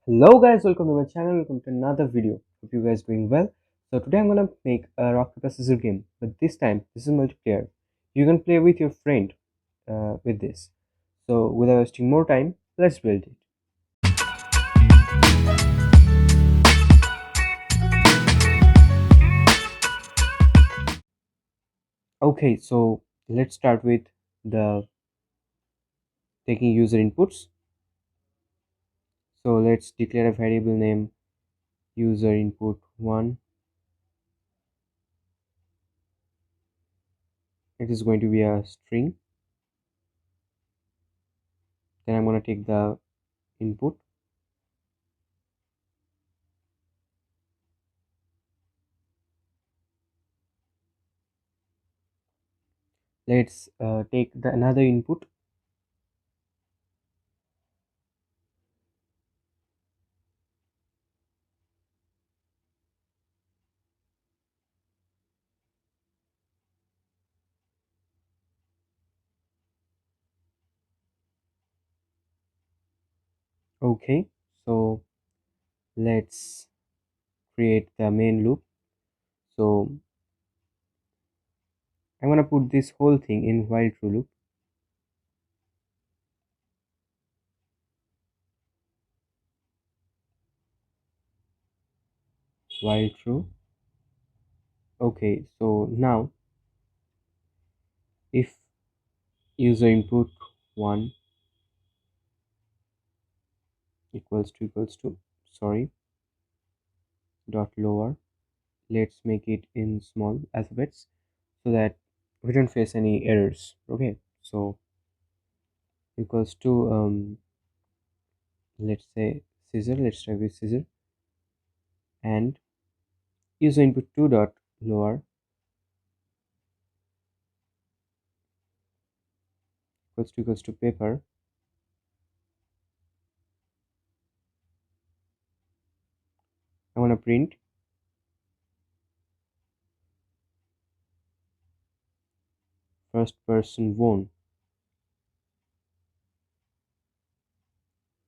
Hello guys, welcome to my channel, welcome to another video. Hope you guys doing well. So today I'm gonna make a rock paper scissors game, but this time this is multiplayer. You can play with your friend with this. So without wasting more time, let's build it. Okay, so let's start with the taking user inputs. So let's declare a variable name user input 1. It is going to be a string. Then I'm gonna take the input. Let's take the another input. Okay, so let's create the main loop. So I'm gonna put this whole thing in while true loop. While true. Okay, so now if user input 1 equals to sorry dot lower, let's make it in small alphabets so that we don't face any errors. Okay, so equals to let's say scissor. Let's try with scissor, and user input 2 dot lower equals to paper. I want to print first person won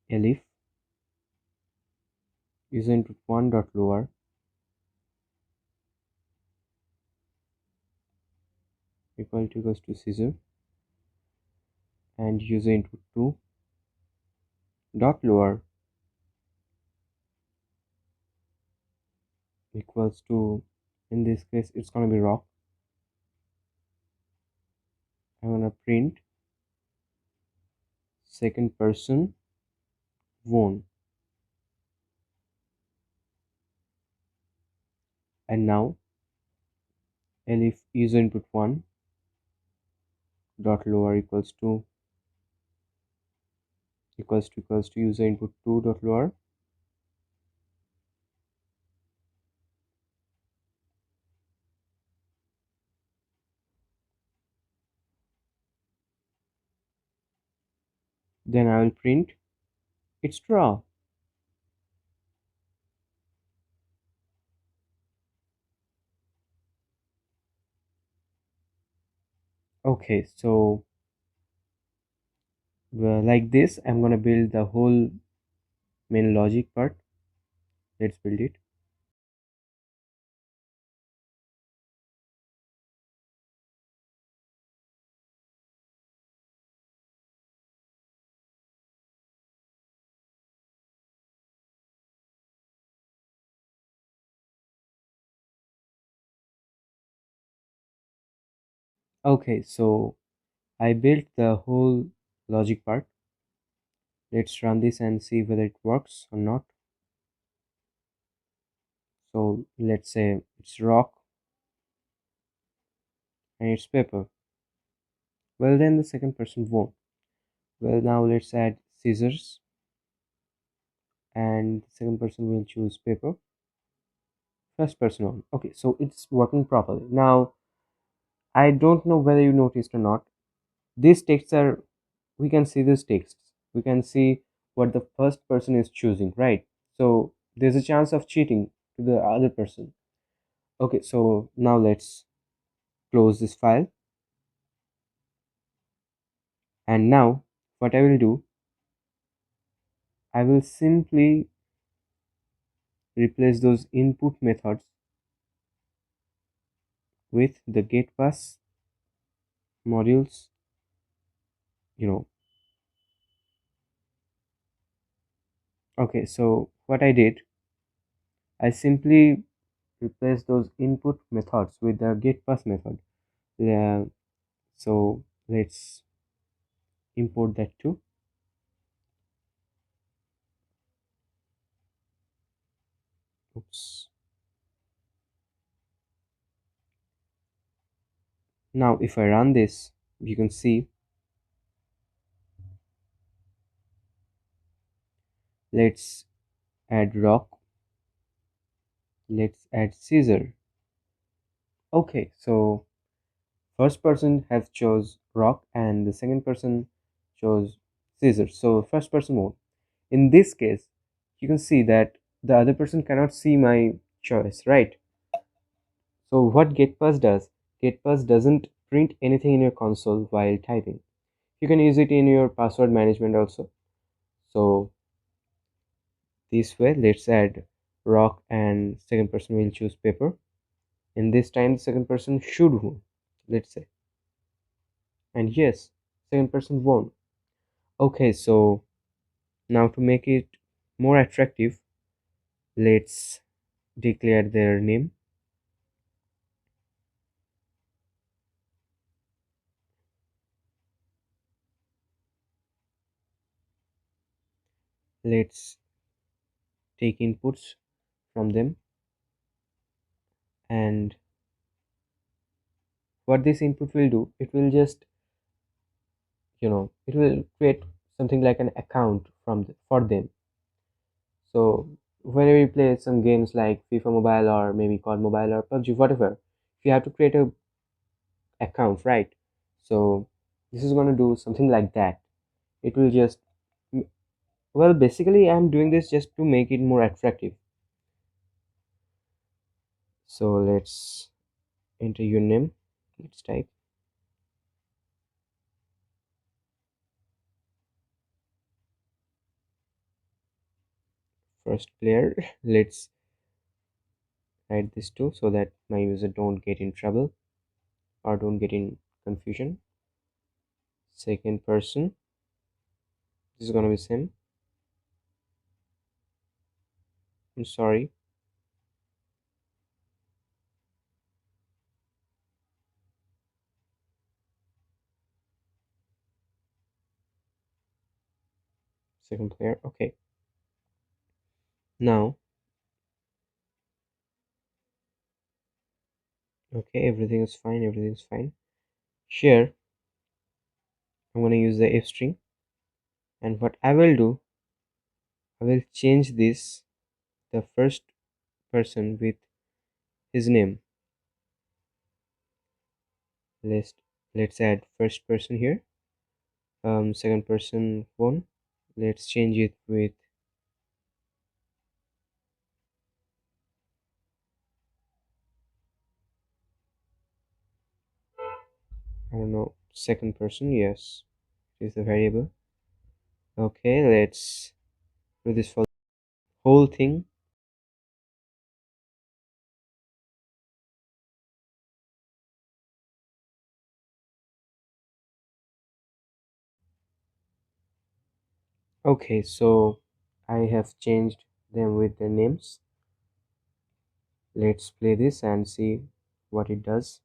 elif user input 1 dot lower equals to scissor, and user input 2 dot lower equals to, in this case it's gonna be rock. I'm gonna print second person won, and now elif user input 1 dot lower equals to user input 2 dot lower. Then I will print it's draw. Okay, so like this I'm gonna build the whole main logic part. Let's build it. Okay, so I built the whole logic part. Let's run this and see whether it works or not. So let's say it's rock and it's paper. Well, then the second person won. Well, now let's add scissors, and the second person will choose paper. First person won. Okay, so it's working properly. Now, I don't know whether you noticed or not. These texts are, we can see these texts. We can see what the first person is choosing, right? So there's a chance of cheating to the other person. Okay, so now let's close this file. And now what I will do, I will simply replace those input methods with the get pass modules, you know. Okay, so what I did, I simply replaced those input methods with the get pass method. Yeah, so let's import that too. Oops. Now if I run this, you can see, let's add rock, let's add scissor. Okay, so first person has chose rock and the second person chose scissors. So first person won. In this case, you can see that the other person cannot see my choice, right? So what getpass does, getpass doesn't print anything in your console while typing. You can use it in your password management also. So this way, let's add rock and second person will choose paper. In this time, the second person should win, let's say. And yes, second person won. Okay, so now to make it more attractive, let's declare their name. Let's take inputs from them, and what this input will do, it will just, it will create something like an account for them. So whenever you play some games like FIFA Mobile or maybe COD Mobile or PUBG, whatever, you have to create a account, right? So this is going to do something like that. It will just, well, basically I'm doing this just to make it more attractive. So let's enter your name. Let's type first player. Let's write this too so that my user don't get in trouble or don't get in confusion. Second person, this is gonna be same. I'm sorry. Second player. Okay, now, okay, everything is fine, everything is fine. Here I'm going to use the f string, and what I will do, I will change this, the first person with his name. Let's add first person here. Second person one. Let's change it with, I don't know, second person. Yes, it is the variable. Okay, let's do this for the whole thing. Okay, so I have changed them with their names. Let's play this and see what it does.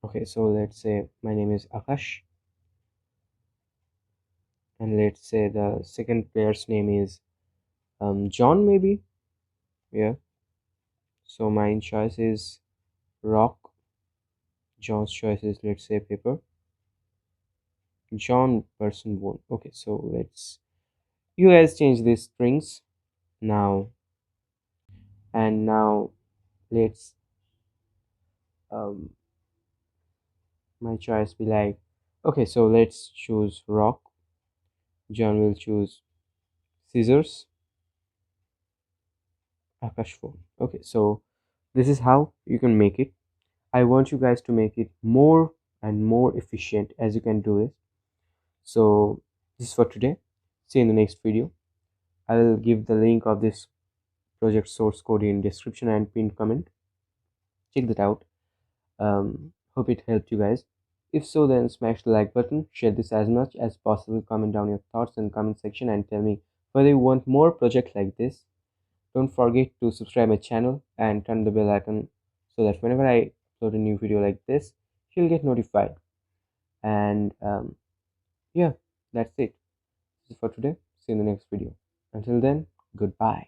Okay, so let's say my name is Akash, and let's say the second player's name is John, maybe. Yeah, so my choice is rock. John's choice is, let's say, paper. John person won. Okay, so let's, you guys change these strings now, and now let's, um my choice be like, okay, so let's choose rock. John will choose scissors. Akash phone. Okay, so this is how you can make it. I want you guys to make it more and more efficient as you can do it. So This is for today. See you in the next video. I will give the link of this project source code in description and pinned comment. Check that out. Hope it helped you guys. If so, then smash the like button, share this as much as possible, comment down your thoughts in the comment section and tell me whether you want more projects like this. Don't forget to subscribe my channel and turn the bell icon so that whenever I upload a new video like this, you'll get notified. And yeah, that's it. This is for today. See you in the next video. Until then, goodbye.